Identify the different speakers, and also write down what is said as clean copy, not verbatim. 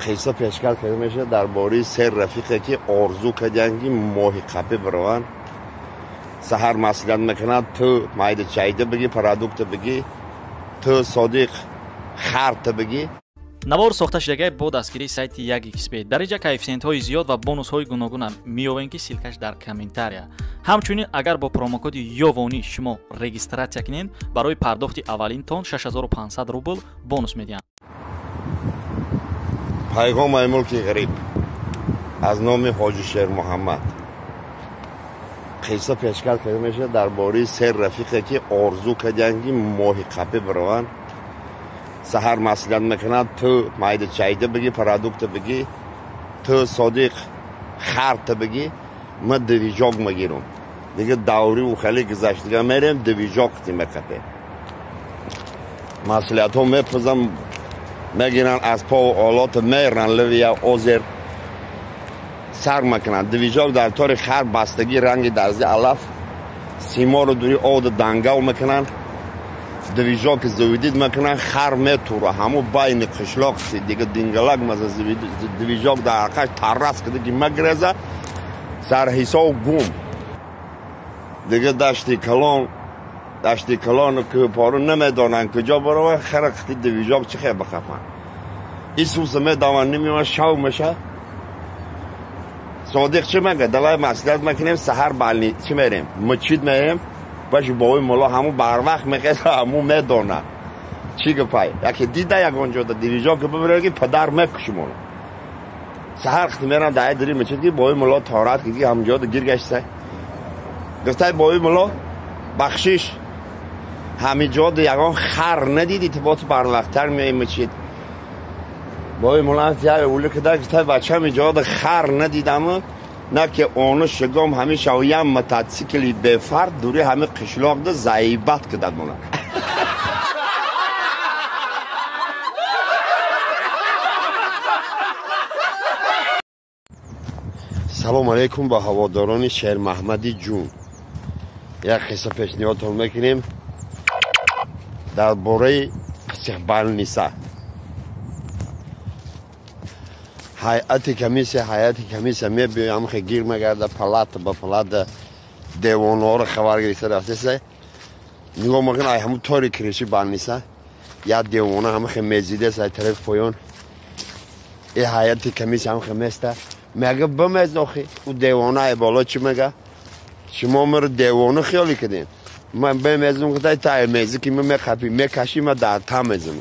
Speaker 1: قصه پیشکل کرده میشه درباره سه رفیقی که آرزو کردن که ماهی قپی برون. سحر مسئله میکنن تو مایده چایده بگی، پرادکت بگی، تو صادق خرط بگی.
Speaker 2: навор сохта шудагии бо дастгирии сайти 1xbet дар инҷа коэффициентҳои зиёд ва бонусҳои гуногуна меёбем ки силкаш дар комментария. ҳамчунин агар бо промокоди ёвонӣ шумо регистратсия кунед барои пардохти аввалин тон 6500 рубл бонус медиҳанд.
Speaker 1: пайғоми мулки ғариб аз номи ҳоҷи шер муҳаммад. қисса пешкал карда мешавад дар бораи се рафиқе ки орзу карданд ки моҳи қапӣ бираванд. саҳар маслиҳат мекунад ту майда чайда бигӣ, продукта бигӣ, ту содиқ харта бигӣ, ма дивижок мегирам. дига даври хеле гузаштага мерем, дивижок ти мекапем. маслиҳатҳо мепазам, мегиранд аз по олот меран ливия озер сар мекунанд. дивижок дар тори хар бастагӣ ранги дарзи алаф, симору дури ода дангал мекунанд. дивижок завидид мекунанд, хар метура ҳаму байни қишлоқ дига дингалак маза дивижок дар арқаш таррас кадаги мегреза сар ҳисоб гум. дига дашти калон кӯпору намедонанд куҷо барованд, харақти дивижок чӣ хел бахапанд. исуса медаванд нимима шав меша. صادق چه مگه دلای مسئلت میکنیم سحر بالنی چی میریم مچید میریم باشه بابای مولا همون بر وقت میخواد همون میدونه چی گپای یکی دیده یک اونجا دیویژا که ببره که پدر میکشم اون سحر وقتی میرم دای دری مچید که بابای مولا تارات که همونجا گیر گشته گفته بابای مولا بخشش همینجا یگان خر ندیدی تو با تو برلختر میای مچید بابای مولانا تیار اولی که داشته بچه همینجا خر ندیدم نه که اونو شگم همیشه اویم متاتسیکلی به فرد دوری همه قشلاق ده زیبت کدد مولانا. سلام علیکم با هواداران شهر محمدی جون. یک قصه پیشنهادتون میکنیم درباره استقبال نیسا. حیاتی کمیسه میبیم که گیر میگرده پلات با پلات دیوانه رو خبر گرفته رفته سه نگاه میکنه ای همون طوری کریشی بان نیسه یا دیوانه همه که میزیده سه طرف پایون ای حیاتی کمیسه هم که میسته میگه بمیز نخی او دیوانه ای بالا چی میگه شما مرا دیوانه خیالی کردین من بمیزم که تا میزی که میخپی میکشی من در تا میزم